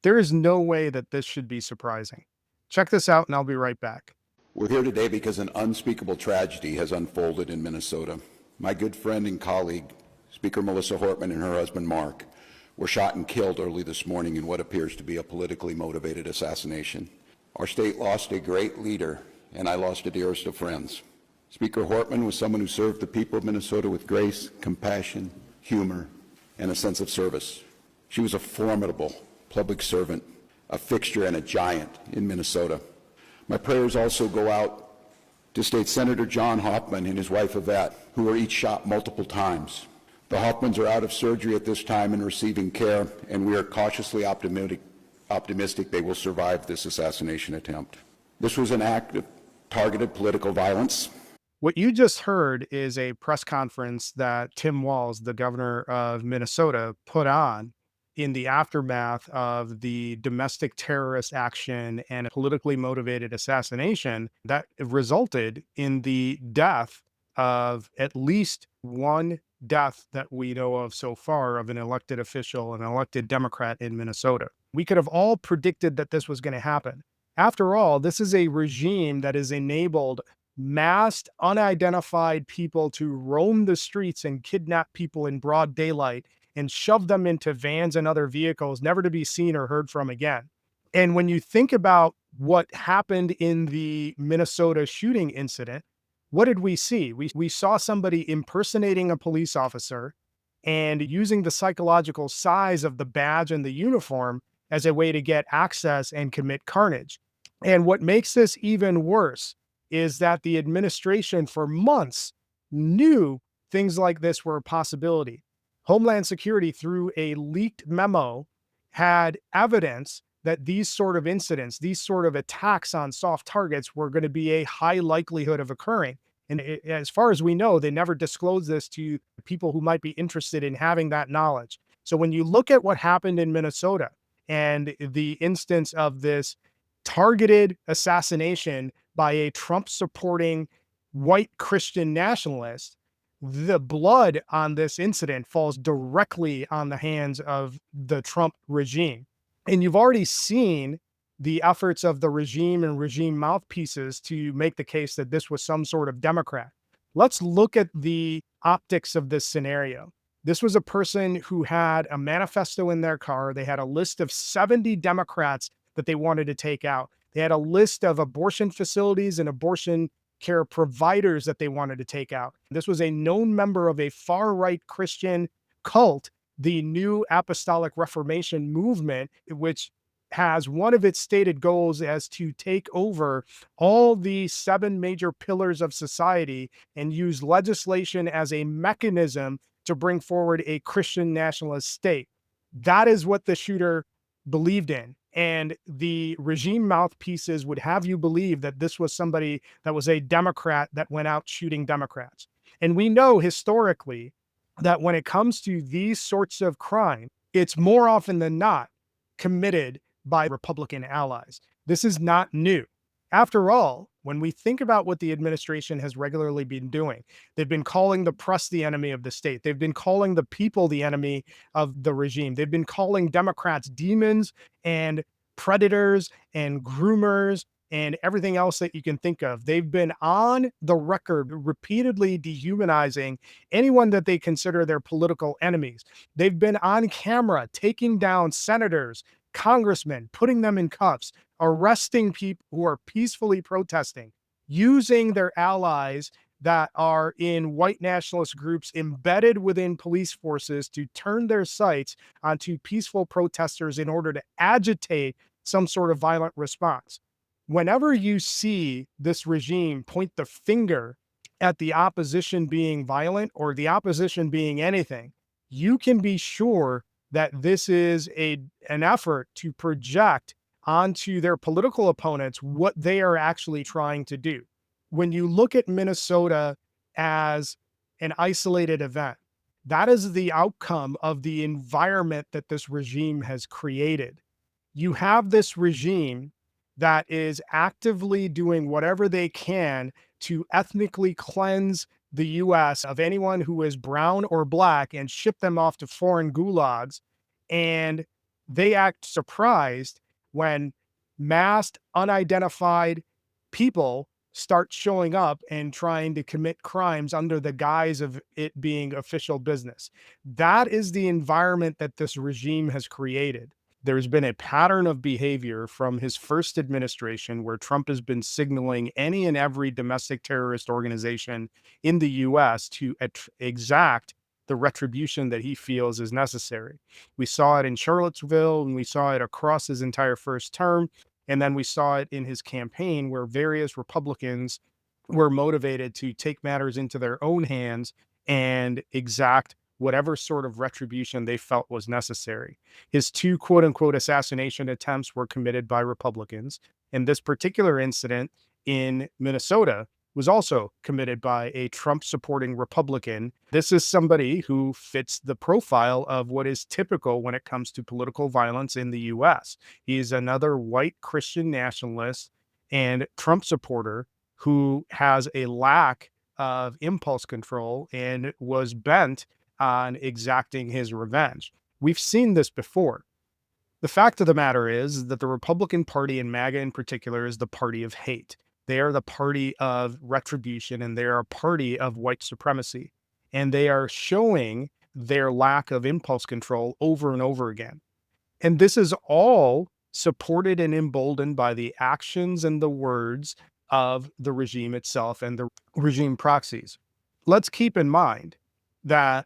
There is no way that this should be surprising. Check this out, and I'll be right back. We're here today because an unspeakable tragedy has unfolded in Minnesota. My good friend and colleague, Speaker Melissa Hortman, and her husband Mark were shot and killed early this morning in what appears to be a politically motivated assassination. Our state lost a great leader, and I lost a dearest of friends. Speaker Hortman was someone who served the people of Minnesota with grace, compassion, humor, and a sense of service. She was a formidable public servant, a fixture and a giant in Minnesota. My prayers also go out to State Senator John Hoffman and his wife Yvette, who were each shot multiple times. The Hoffmans are out of surgery at this time and receiving care, and we are cautiously optimistic they will survive this assassination attempt. This was an act of targeted political violence. What you just heard is a press conference that Tim Walz, the governor of Minnesota, put on in the aftermath of the domestic terrorist action and a politically motivated assassination that resulted in the death of at least one death that we know of so far of an elected official, an elected Democrat in Minnesota. We could have all predicted that this was going to happen. After all, this is a regime that has enabled masked, unidentified people to roam the streets and kidnap people in broad daylight and shove them into vans and other vehicles, never to be seen or heard from again. And when you think about what happened in the Minnesota shooting incident, what did we see? We saw somebody impersonating a police officer and using the psychological size of the badge and the uniform as a way to get access and commit carnage. And what makes this even worse is that the administration for months knew things like this were a possibility. Homeland Security, through a leaked memo, had evidence that these sort of incidents, these sort of attacks on soft targets were going to be a high likelihood of occurring. And as far as we know, they never disclosed this to people who might be interested in having that knowledge. So when you look at what happened in Minnesota and the instance of this targeted assassination by a Trump-supporting white Christian nationalist, the blood on this incident falls directly on the hands of the Trump regime. And you've already seen the efforts of the regime and regime mouthpieces to make the case that this was some sort of Democrat. Let's look at the optics of this scenario. This was a person who had a manifesto in their car. They had a list of 70 Democrats that they wanted to take out. They had a list of abortion facilities and abortion care providers that they wanted to take out. This was a known member of a far-right Christian cult, the New Apostolic Reformation movement, which has one of its stated goals as to take over all the 7 major pillars of society and use legislation as a mechanism to bring forward a Christian nationalist state. That is what the shooter believed in. And the regime mouthpieces would have you believe that this was somebody that was a Democrat that went out shooting Democrats. And we know historically that when it comes to these sorts of crime, it's more often than not committed by Republican allies. This is not new. After all, when we think about what the administration has regularly been doing, they've been calling the press the enemy of the state. They've been calling the people the enemy of the regime. They've been calling Democrats demons and predators and groomers and everything else that you can think of. They've been on the record repeatedly dehumanizing anyone that they consider their political enemies. They've been on camera taking down senators, congressmen, putting them in cuffs, arresting people who are peacefully protesting, using their allies that are in white nationalist groups embedded within police forces to turn their sights onto peaceful protesters in order to agitate some sort of violent response. Whenever you see this regime point the finger at the opposition being violent or the opposition being anything, you can be sure that this is an effort to project onto their political opponents what they are actually trying to do. When you look at Minnesota as an isolated event, that is the outcome of the environment that this regime has created. You have this regime that is actively doing whatever they can to ethnically cleanse the US of anyone who is brown or black and ship them off to foreign gulags. And they act surprised when masked, unidentified people start showing up and trying to commit crimes under the guise of it being official business. That is the environment that this regime has created. There's been a pattern of behavior from his first administration where Trump has been signaling any and every domestic terrorist organization in the US to exact the retribution that he feels is necessary. We saw it in Charlottesville and we saw it across his entire first term. And then we saw it in his campaign where various Republicans were motivated to take matters into their own hands and exact whatever sort of retribution they felt was necessary. His two quote unquote assassination attempts were committed by Republicans. And this particular incident in Minnesota was also committed by a Trump supporting Republican. This is somebody who fits the profile of what is typical when it comes to political violence in the US. He's another white Christian nationalist and Trump supporter who has a lack of impulse control and was bent on exacting his revenge. We've seen this before. The fact of the matter is that the Republican Party and MAGA in particular is the party of hate. They are the party of retribution and they are a party of white supremacy. And they are showing their lack of impulse control over and over again. And this is all supported and emboldened by the actions and the words of the regime itself and the regime proxies. Let's keep in mind that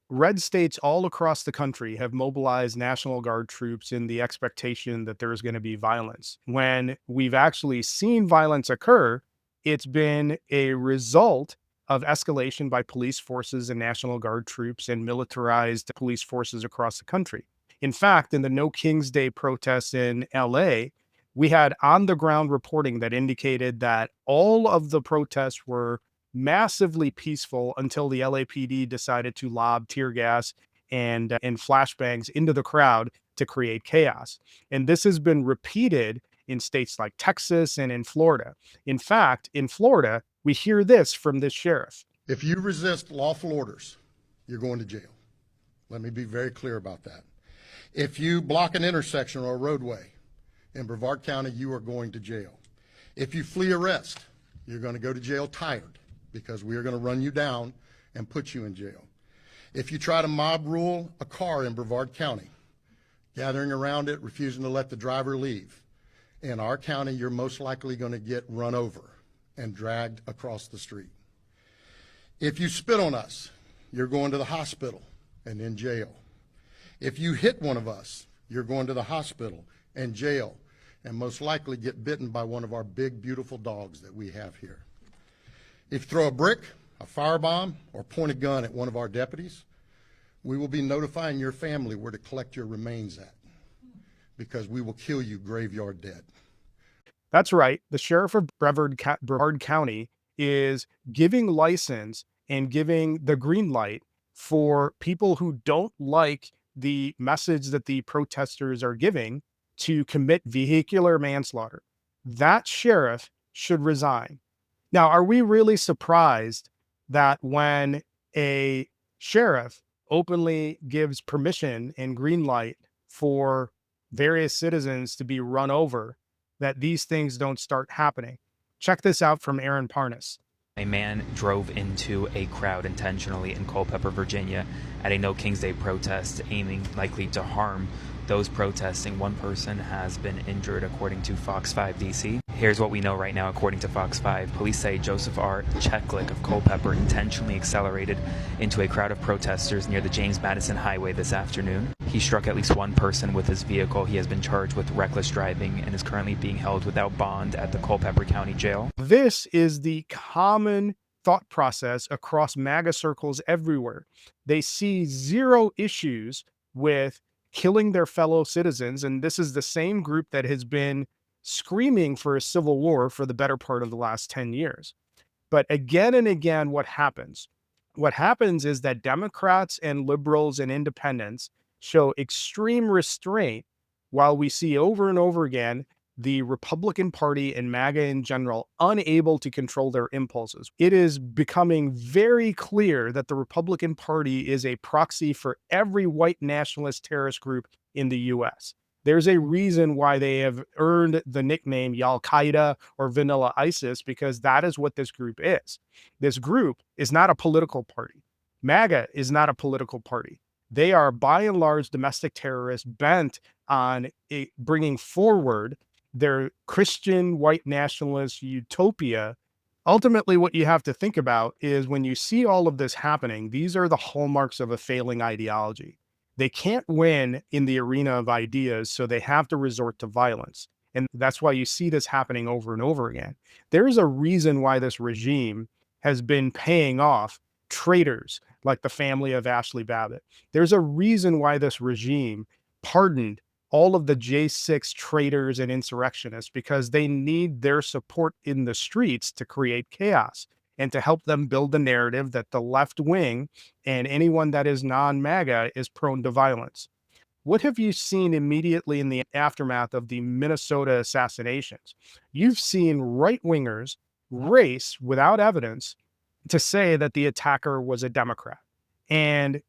red states all across the country have mobilized National Guard troops in the expectation that there's going to be violence. When we've actually seen violence occur, it's been a result of escalation by police forces and National Guard troops and militarized police forces across the country. In fact, in the No King's Day protests in LA, we had on the ground reporting that indicated that all of the protests were massively peaceful until the LAPD decided to lob tear gas and flashbangs into the crowd to create chaos. And this has been repeated in states like Texas and in Florida. In fact, in Florida, we hear this from this sheriff. If you resist lawful orders, you're going to jail. Let me be very clear about that. If you block an intersection or a roadway in Brevard County, you are going to jail. If you flee arrest, you're going to go to jail tired, because we are going to run you down and put you in jail. If you try to mob rule a car in Brevard County, gathering around it, refusing to let the driver leave, in our county, you're most likely going to get run over and dragged across the street. If you spit on us, you're going to the hospital and in jail. If you hit one of us, you're going to the hospital and jail, and most likely get bitten by one of our big, beautiful dogs that we have here. If you throw a brick, a firebomb, or point a gun at one of our deputies, we will be notifying your family where to collect your remains at, because we will kill you graveyard dead. That's right. The sheriff of Brevard County is giving license and giving the green light for people who don't like the message that the protesters are giving to commit vehicular manslaughter. That sheriff should resign. Now, are we really surprised that when a sheriff openly gives permission and green light for various citizens to be run over, that these things don't start happening? Check this out from Aaron Parnas. A man drove into a crowd intentionally in Culpeper, Virginia at a No King's Day protest, aiming likely to harm those protesting. One person has been injured, according to Fox 5 DC. Here's what we know right now, according to Fox 5. Police say Joseph R. Cheklik of Culpeper intentionally accelerated into a crowd of protesters near the James Madison Highway this afternoon. He struck at least one person with his vehicle. He has been charged with reckless driving and is currently being held without bond at the Culpeper County Jail. This is the common thought process across MAGA circles everywhere. They see zero issues with killing their fellow citizens. And this is the same group that has been screaming for a civil war for the better part of the last 10 years. But again and again, what happens? What happens is that Democrats and liberals and independents show extreme restraint, while we see over and over again the Republican Party and MAGA in general unable to control their impulses. It is becoming very clear that the Republican Party is a proxy for every white nationalist terrorist group in the US. There's a reason why they have earned the nickname Al Qaeda or Vanilla ISIS, because that is what this group is. This group is not a political party. MAGA is not a political party. They are by and large domestic terrorists bent on bringing forward their Christian white nationalist utopia. Ultimately, what you have to think about is when you see all of this happening, these are the hallmarks of a failing ideology. They can't win in the arena of ideas, so they have to resort to violence. And that's why you see this happening over and over again. There's a reason why this regime has been paying off traitors like the family of Ashley Babbitt. There's a reason why this regime pardoned all of the J6 traitors and insurrectionists, because they need their support in the streets to create chaos and to help them build the narrative that the left wing and anyone that is non-MAGA is prone to violence. What have you seen immediately in the aftermath of the Minnesota assassinations? You've seen right wingers race without evidence to say that the attacker was a Democrat. And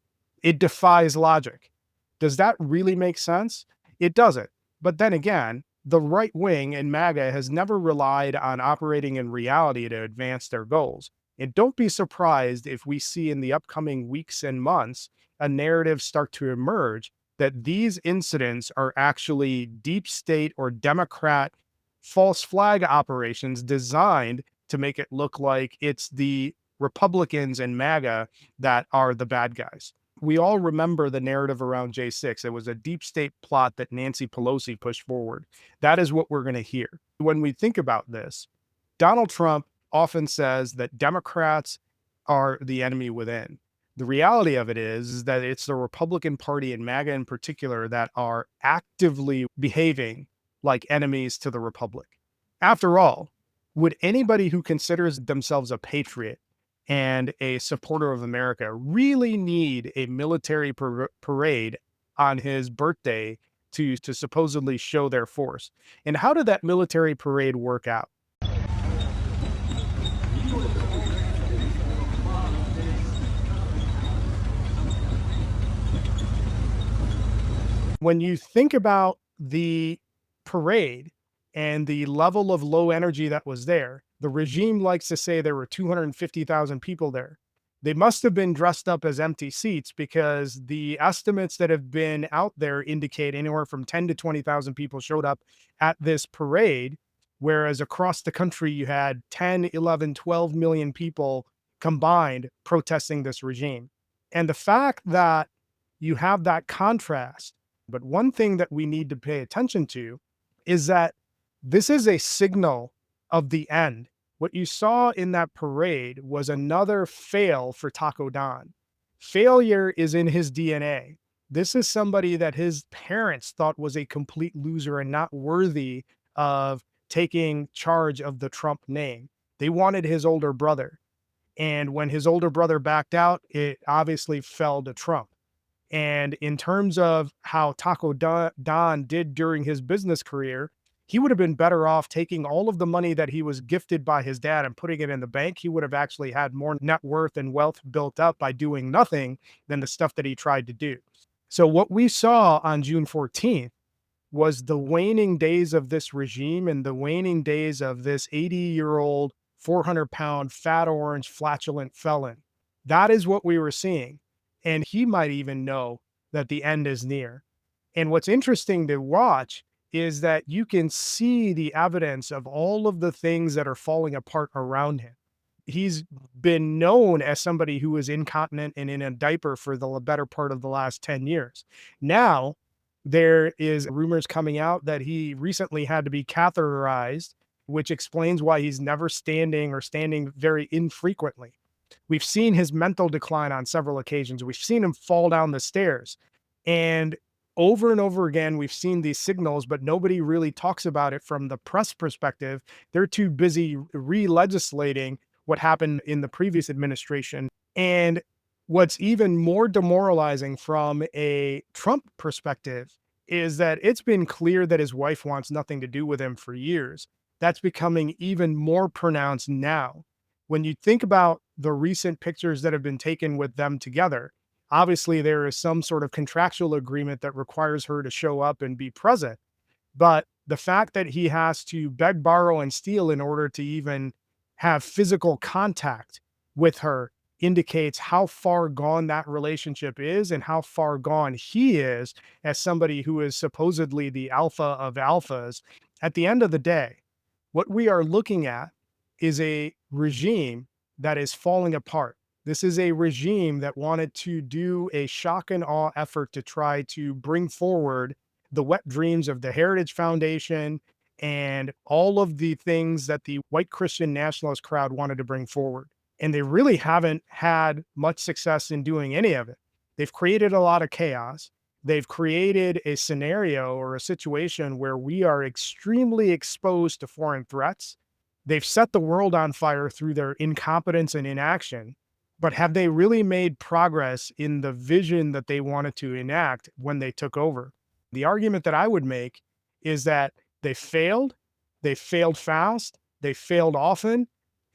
it defies logic. Does that really make sense? It doesn't. But then again, the right wing and MAGA has never relied on operating in reality to advance their goals. And don't be surprised if we see in the upcoming weeks and months a narrative start to emerge that these incidents are actually deep state or Democrat false flag operations designed to make it look like it's the Republicans and MAGA that are the bad guys. We all remember the narrative around J6. It was a deep state plot that Nancy Pelosi pushed forward. That is what we're going to hear. When we think about this, Donald Trump often says that Democrats are the enemy within. The reality of it is that it's the Republican Party and MAGA in particular that are actively behaving like enemies to the Republic. After all, would anybody who considers themselves a patriot and a supporter of America really need a military parade on his birthday to supposedly show their force? And how did that military parade work out? When you think about the parade and the level of low energy that was there, the regime likes to say there were 250,000 people there. They must have been dressed up as empty seats, because the estimates that have been out there indicate anywhere from 10 to 20,000 people showed up at this parade, whereas across the country you had 10, 11, 12 million people combined protesting this regime. And the fact that you have that contrast, but one thing that we need to pay attention to is that this is a signal of the end. What you saw in that parade was another fail for Taco Don. Failure is in his DNA. This is somebody that his parents thought was a complete loser and not worthy of taking charge of the Trump name. They wanted his older brother. And when his older brother backed out, it obviously fell to Trump. And in terms of how Taco Don did during his business career, he would have been better off taking all of the money that he was gifted by his dad and putting it in the bank. He would have actually had more net worth and wealth built up by doing nothing than the stuff that he tried to do. So what we saw on June 14th was the waning days of this regime and the waning days of this 80-year-old, 400-pound, fat orange, flatulent felon. That is what we were seeing. And he might even know that the end is near. And what's interesting to watch is that you can see the evidence of all of the things that are falling apart around him. He's been known as somebody who was incontinent and in a diaper for the better part of the last 10 years. Now, there is rumors coming out that he recently had to be catheterized, which explains why he's never standing or standing very infrequently. We've seen his mental decline on several occasions. We've seen him fall down the stairs. And over again, we've seen these signals, but nobody really talks about it from the press perspective. They're too busy re-legislating what happened in the previous administration. And what's even more demoralizing from a Trump perspective is that it's been clear that his wife wants nothing to do with him for years. That's becoming even more pronounced now. When you think about the recent pictures that have been taken with them together, obviously there is some sort of contractual agreement that requires her to show up and be present. But the fact that he has to beg, borrow, and steal in order to even have physical contact with her indicates how far gone that relationship is and how far gone he is as somebody who is supposedly the alpha of alphas. At the end of the day, what we are looking at is a regime that is falling apart. This is a regime that wanted to do a shock and awe effort to try to bring forward the wet dreams of the Heritage Foundation and all of the things that the white Christian nationalist crowd wanted to bring forward. And they really haven't had much success in doing any of it. They've created a lot of chaos. They've created a scenario or a situation where we are extremely exposed to foreign threats. They've set the world on fire through their incompetence and inaction. But have they really made progress in the vision that they wanted to enact when they took over? The argument that I would make is that they failed fast, they failed often,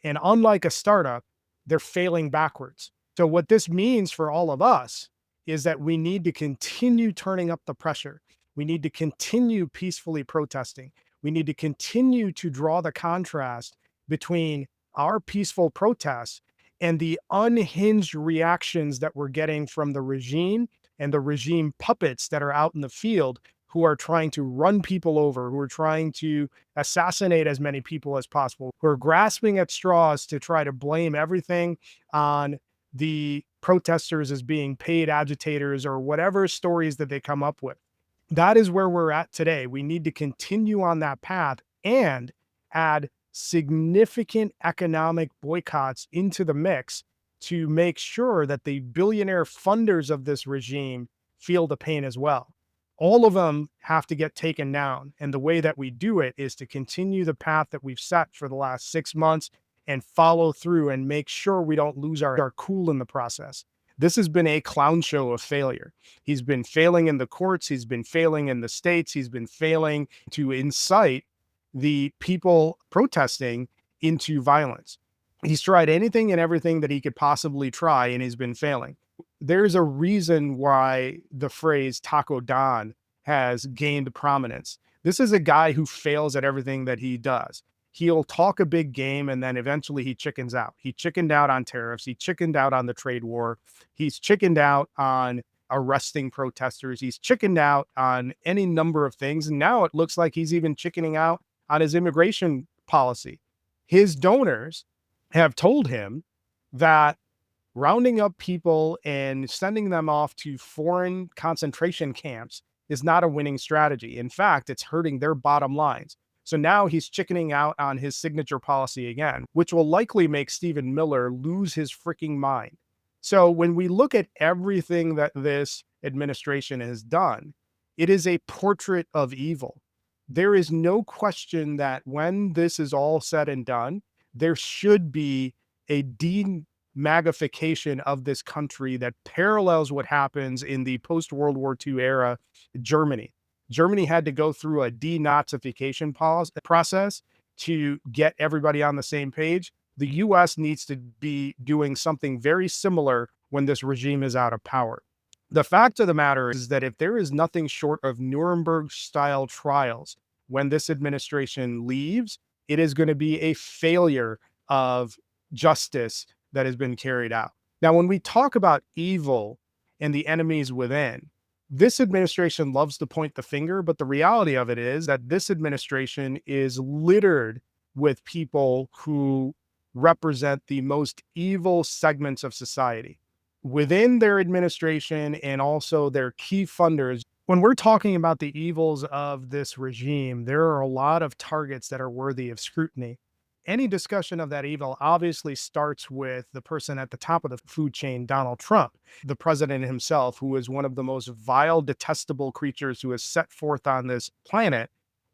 and unlike a startup, they're failing backwards. So, what this means for all of us is that we need to continue turning up the pressure. We need to continue peacefully protesting. We need to continue to draw the contrast between our peaceful protests and the unhinged reactions that we're getting from the regime and the regime puppets that are out in the field who are trying to run people over, who are trying to assassinate as many people as possible, who are grasping at straws to try to blame everything on the protesters as being paid agitators or whatever stories that they come up with. That is where we're at today. We need to continue on that path and add significant economic boycotts into the mix to make sure that the billionaire funders of this regime feel the pain as well. All of them have to get taken down. And the way that we do it is to continue the path that we've set for the last 6 months and follow through and make sure we don't lose our cool in the process. This has been a clown show of failure. He's been failing in the courts. He's been failing in the states. He's been failing to incite the people protesting into violence. He's tried anything and everything that he could possibly try, and he's been failing. There's a reason why the phrase Taco Don has gained prominence. This is a guy who fails at everything that he does. He'll talk a big game and then eventually he chickens out. He chickened out on tariffs. He chickened out on the trade war. He's chickened out on arresting protesters. He's chickened out on any number of things. And now it looks like he's even chickening out on his immigration policy. His donors have told him that rounding up people and sending them off to foreign concentration camps is not a winning strategy. In fact, it's hurting their bottom lines. So now he's chickening out on his signature policy again, which will likely make Stephen Miller lose his freaking mind. So when we look at everything that this administration has done, it is a portrait of evil. There is no question that when this is all said and done, there should be a magnification of this country that parallels what happens in the post-World War II era Germany. Germany had to go through a denazification process to get everybody on the same page. The US needs to be doing something very similar when this regime is out of power. The fact of the matter is that if there is nothing short of Nuremberg-style trials when this administration leaves, it is going to be a failure of justice that has been carried out. Now, when we talk about evil and the enemies within, this administration loves to point the finger, but the reality of it is that this administration is littered with people who represent the most evil segments of society within their administration and also their key funders. When we're talking about the evils of this regime, there are a lot of targets that are worthy of scrutiny. Any discussion of that evil obviously starts with the person at the top of the food chain, Donald Trump, the president himself, who is one of the most vile, detestable creatures who has set forth on this planet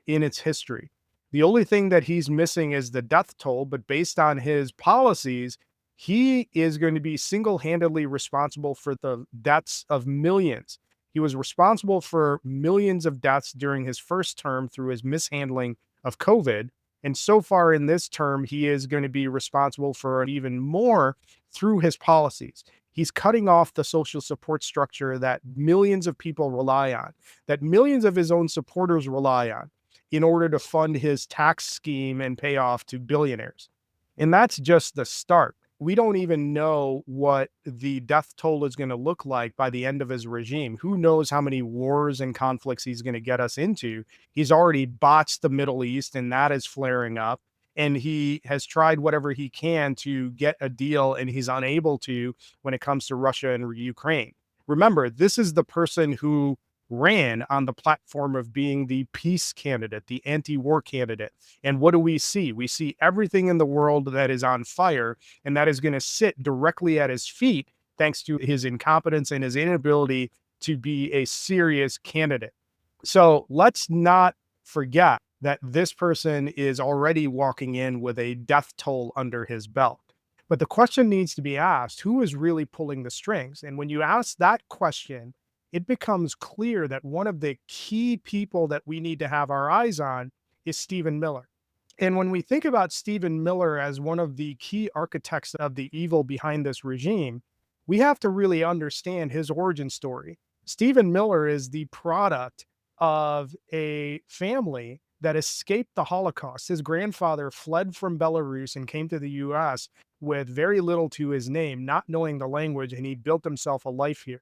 in its history. The only thing that he's missing is the death toll, but based on his policies, he is going to be single-handedly responsible for the deaths of millions. He was responsible for millions of deaths during his first term through his mishandling of COVID. And so far in this term, he is going to be responsible for even more through his policies. He's cutting off the social support structure that millions of people rely on, that millions of his own supporters rely on in order to fund his tax scheme and pay off to billionaires. And that's just the start. We don't even know what the death toll is going to look like by the end of his regime. Who knows how many wars and conflicts he's going to get us into? He's already botched the Middle East, and that is flaring up. And he has tried whatever he can to get a deal, and he's unable to when it comes to Russia and Ukraine. Remember, this is the person who ran on the platform of being the peace candidate, the anti-war candidate. And what do we see? We see everything in the world that is on fire, and that is going to sit directly at his feet thanks to his incompetence and his inability to be a serious candidate. So let's not forget that this person is already walking in with a death toll under his belt. But the question needs to be asked, who is really pulling the strings? And when you ask that question, it becomes clear that one of the key people that we need to have our eyes on is Stephen Miller. And when we think about Stephen Miller as one of the key architects of the evil behind this regime, we have to really understand his origin story. Stephen Miller is the product of a family that escaped the Holocaust. His grandfather fled from Belarus and came to the US with very little to his name, not knowing the language, and he built himself a life here.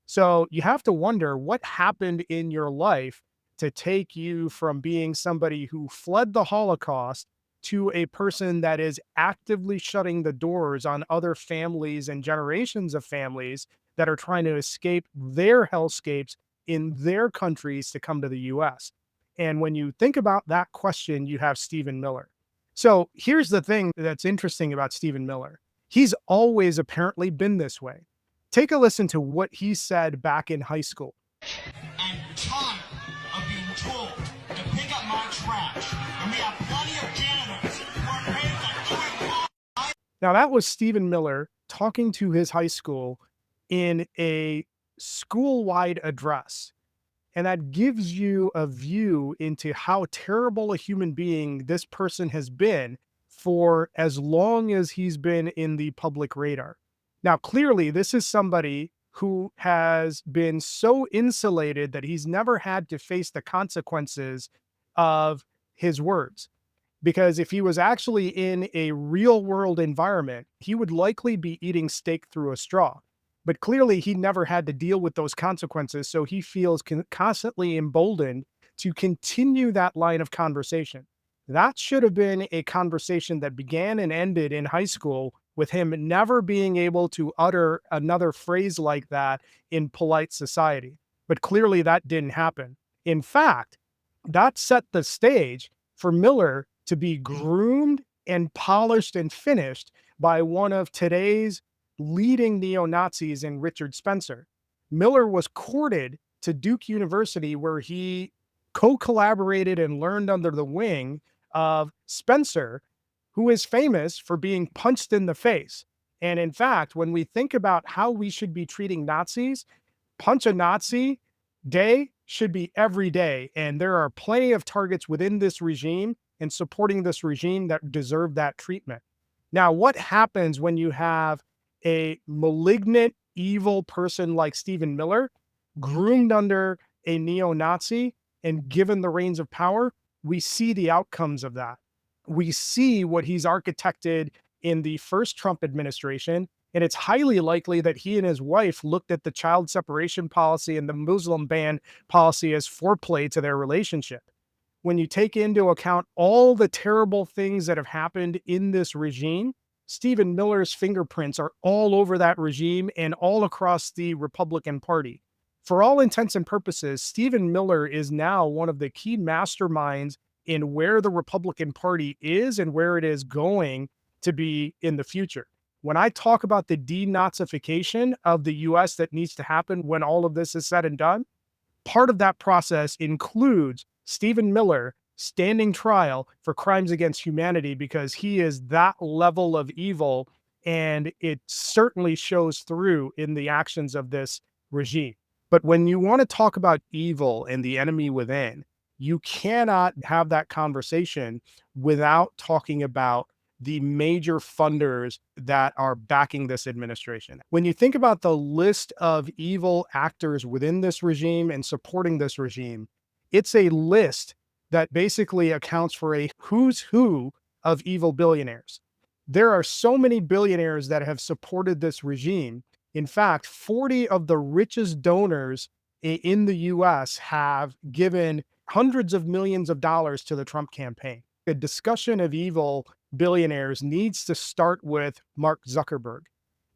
So you have to wonder what happened in your life to take you from being somebody who fled the Holocaust to a person that is actively shutting the doors on other families and generations of families that are trying to escape their hellscapes in their countries to come to the US. And when you think about that question, you have Stephen Miller. So here's the thing that's interesting about Stephen Miller. He's always apparently been this way. Take a listen to what he said back in high school. I'm tired of being told to pick up my trash, and we have plenty of janitors who are paid like doing all. Now, that was Stephen Miller talking to his high school in a school-wide address. And that gives you a view into how terrible a human being this person has been for as long as he's been in the public radar. Now, clearly, this is somebody who has been so insulated that he's never had to face the consequences of his words. Because if he was actually in a real world environment, he would likely be eating steak through a straw. But clearly, he never had to deal with those consequences. So he feels constantly emboldened to continue that line of conversation. That should have been a conversation that began and ended in high school with him never being able to utter another phrase like that in polite society. But clearly that didn't happen. In fact, that set the stage for Miller to be groomed and polished and finished by one of today's leading neo-Nazis in Richard Spencer. Miller was courted to Duke University, where he co-collaborated and learned under the wing of Spencer, who is famous for being punched in the face. And in fact, when we think about how we should be treating Nazis, Punch a Nazi Day should be every day. And there are plenty of targets within this regime and supporting this regime that deserve that treatment. Now, what happens when you have a malignant, evil person like Stephen Miller groomed under a neo-Nazi and given the reins of power? We see the outcomes of that. We see what he's architected in the first Trump administration, and it's highly likely that he and his wife looked at the child separation policy and the Muslim ban policy as foreplay to their relationship. When you take into account all the terrible things that have happened in this regime, Stephen Miller's fingerprints are all over that regime and all across the Republican Party. For all intents and purposes, Stephen Miller is now one of the key masterminds in where the Republican Party is and where it is going to be in the future. When I talk about the denazification of the US that needs to happen when all of this is said and done, part of that process includes Stephen Miller standing trial for crimes against humanity, because he is that level of evil, and it certainly shows through in the actions of this regime. But when you want to talk about evil and the enemy within, you cannot have that conversation without talking about the major funders that are backing this administration. When you think about the list of evil actors within this regime and supporting this regime, it's a list that basically accounts for a who's who of evil billionaires. There are so many billionaires that have supported this regime. In fact, 40 of the richest donors in the US have given hundreds of millions of dollars to the Trump campaign. A discussion of evil billionaires needs to start with Mark Zuckerberg,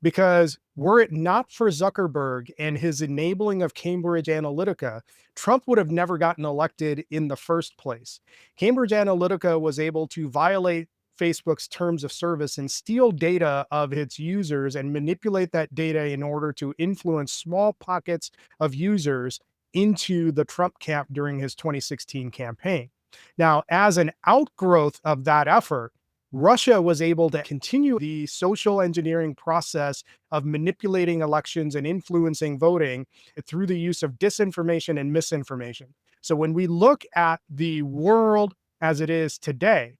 because were it not for Zuckerberg and his enabling of Cambridge Analytica, Trump would have never gotten elected in the first place. Cambridge Analytica was able to violate Facebook's terms of service and steal data of its users and manipulate that data in order to influence small pockets of users into the Trump camp during his 2016 campaign. Now, as an outgrowth of that effort, Russia was able to continue the social engineering process of manipulating elections and influencing voting through the use of disinformation and misinformation. So when we look at the world as it is today,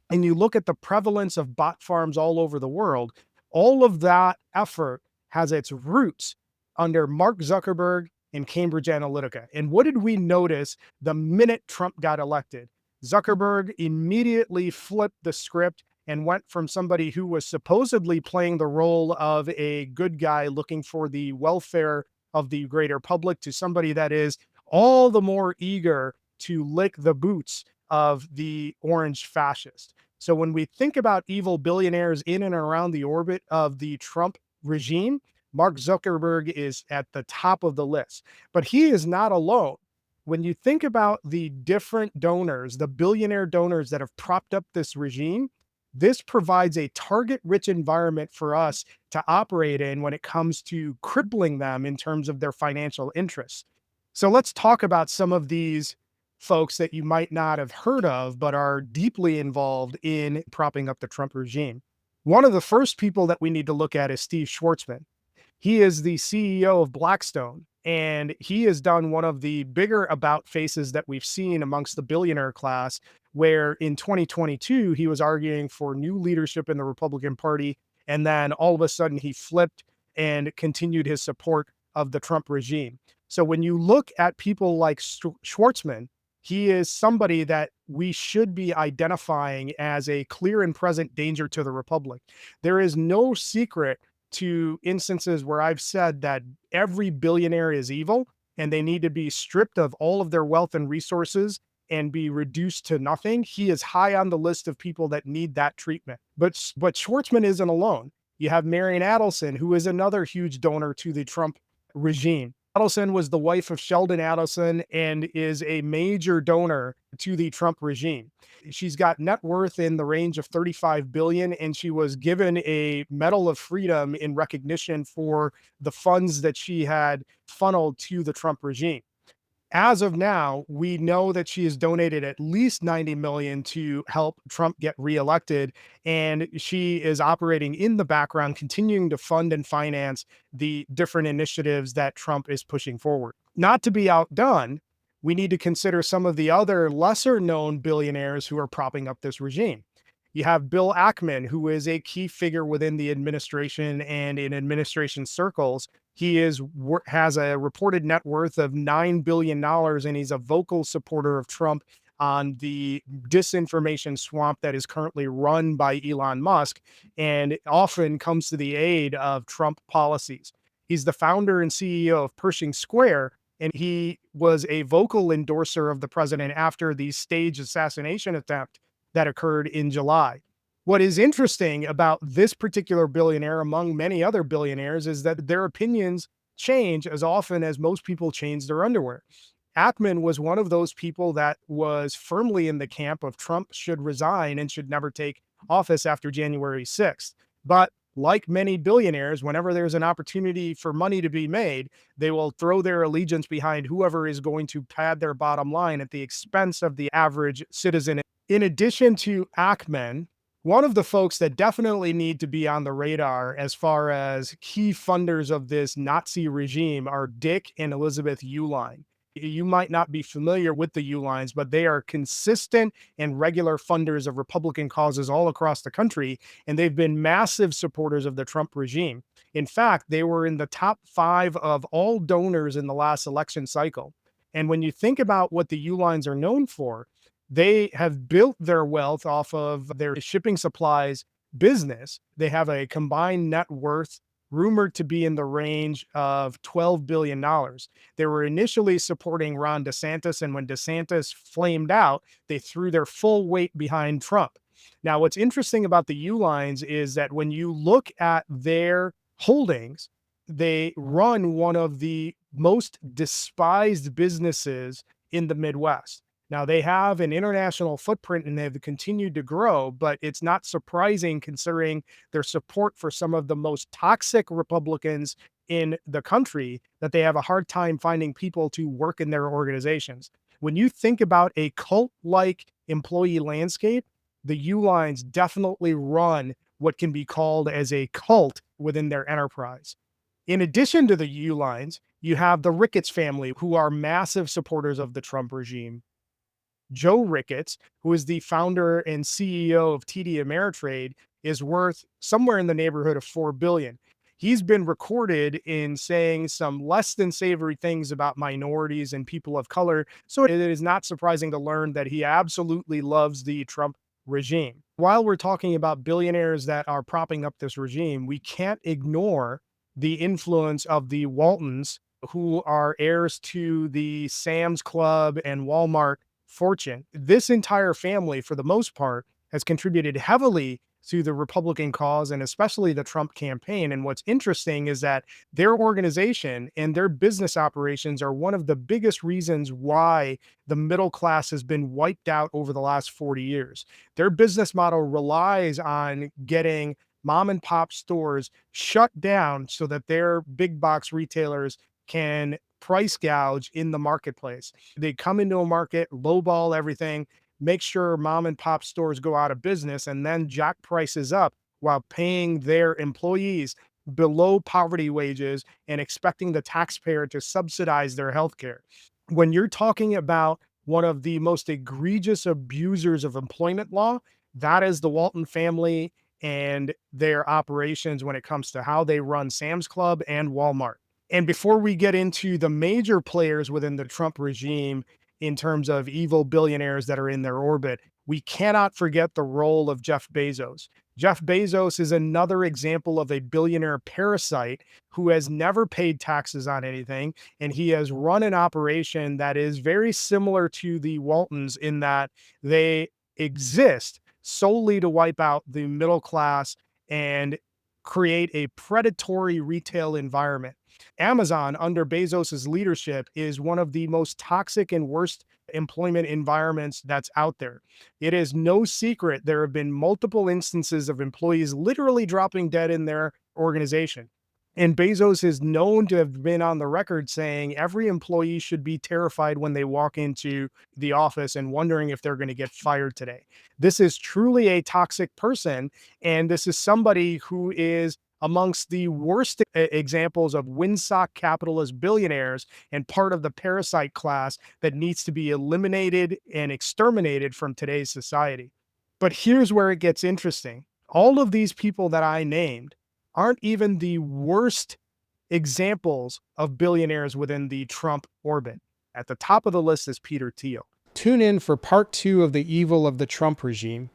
and you look at the prevalence of bot farms all over the world, all of that effort has its roots under Mark Zuckerberg and Cambridge Analytica. And what did we notice the minute Trump got elected? Zuckerberg immediately flipped the script and went from somebody who was supposedly playing the role of a good guy looking for the welfare of the greater public to somebody that is all the more eager to lick the boots of the orange fascist. So when we think about evil billionaires in and around the orbit of the Trump regime, Mark Zuckerberg is at the top of the list. But he is not alone. When you think about the different donors, the billionaire donors that have propped up this regime, this provides a target-rich environment for us to operate in when it comes to crippling them in terms of their financial interests. So let's talk about some of these folks that you might not have heard of, but are deeply involved in propping up the Trump regime. One of the first people that we need to look at is Steve Schwartzman. He is the CEO of Blackstone, and he has done one of the bigger about faces that we've seen amongst the billionaire class, where in 2022, he was arguing for new leadership in the Republican Party. And then all of a sudden, he flipped and continued his support of the Trump regime. So when you look at people like Schwartzman, he is somebody that we should be identifying as a clear and present danger to the Republic. There is no secret to instances where I've said that every billionaire is evil and they need to be stripped of all of their wealth and resources and be reduced to nothing. He is high on the list of people that need that treatment. But Schwartzman isn't alone. You have Marian Adelson, who is another huge donor to the Trump regime. Adelson was the wife of Sheldon Adelson and is a major donor to the Trump regime. She's got net worth in the range of 35 billion, and she was given a Medal of Freedom in recognition for the funds that she had funneled to the Trump regime. As of now, we know that she has donated at least 90 million to help Trump get reelected, and she is operating in the background, continuing to fund and finance the different initiatives that Trump is pushing forward. Not to be outdone, we need to consider some of the other lesser known billionaires who are propping up this regime. You have Bill Ackman, who is a key figure within the administration and in administration circles. He has a reported net worth of $9 billion, and he's a vocal supporter of Trump on the disinformation swamp that is currently run by Elon Musk and often comes to the aid of Trump policies. He's the founder and CEO of Pershing Square, and he was a vocal endorser of the president after the staged assassination attempt that occurred in July. What is interesting about this particular billionaire, among many other billionaires, is that their opinions change as often as most people change their underwear. Ackman was one of those people that was firmly in the camp of Trump should resign and should never take office after January 6th. But like many billionaires, whenever there's an opportunity for money to be made, they will throw their allegiance behind whoever is going to pad their bottom line at the expense of the average citizen. In addition to Ackman, One of the folks that definitely need to be on the radar as far as key funders of this Nazi regime are Dick and Elizabeth Uline. You might not be familiar with the Ulines, but they are consistent and regular funders of Republican causes all across the country, and they've been massive supporters of the Trump regime. In fact, they were in the top 5 of all donors in the last election cycle. And when you think about what the Ulines are known for, they have built their wealth off of their shipping supplies business. They have a combined net worth rumored to be in the range of $12 billion. They were initially supporting Ron DeSantis, and when DeSantis flamed out, they threw their full weight behind Trump. Now, what's interesting about the Ulines is that when you look at their holdings, they run one of the most despised businesses in the Midwest. Now, they have an international footprint and they've continued to grow, but it's not surprising considering their support for some of the most toxic Republicans in the country that they have a hard time finding people to work in their organizations. When you think about a cult like employee landscape, the Ulines definitely run what can be called as a cult within their enterprise. In addition to the Ulines, you have the Ricketts family, who are massive supporters of the Trump regime. Joe Ricketts, who is the founder and CEO of TD Ameritrade, is worth somewhere in the neighborhood of $4 billion. He's been recorded in saying some less than savory things about minorities and people of color. So it is not surprising to learn that he absolutely loves the Trump regime. While we're talking about billionaires that are propping up this regime, we can't ignore the influence of the Waltons, who are heirs to the Sam's Club and Walmart fortune. This entire family, for the most part, has contributed heavily to the Republican cause and especially the Trump campaign. And what's interesting is that their organization and their business operations are one of the biggest reasons why the middle class has been wiped out over the last 40 years. Their business model relies on getting mom and pop stores shut down so that their big box retailers can price gouge in the marketplace. They come into a market, lowball everything, make sure mom and pop stores go out of business, and then jack prices up while paying their employees below poverty wages and expecting the taxpayer to subsidize their health care. When you're talking about one of the most egregious abusers of employment law, that is the Walton family and their operations when it comes to how they run Sam's Club and Walmart. And before we get into the major players within the Trump regime in terms of evil billionaires that are in their orbit, we cannot forget the role of Jeff Bezos. Jeff Bezos is another example of a billionaire parasite who has never paid taxes on anything, and he has run an operation that is very similar to the Waltons in that they exist solely to wipe out the middle class and create a predatory retail environment. Amazon, under Bezos's leadership, is one of the most toxic and worst employment environments that's out there. It is no secret there have been multiple instances of employees literally dropping dead in their organization. And Bezos is known to have been on the record saying every employee should be terrified when they walk into the office and wondering if they're going to get fired today. This is truly a toxic person. And this is somebody who is amongst the worst examples of windsock capitalist billionaires and part of the parasite class that needs to be eliminated and exterminated from today's society. But here's where it gets interesting. All of these people that I named aren't even the worst examples of billionaires within the Trump orbit. At the top of the list is Peter Thiel. Tune in for part 2 of the evil of the Trump regime.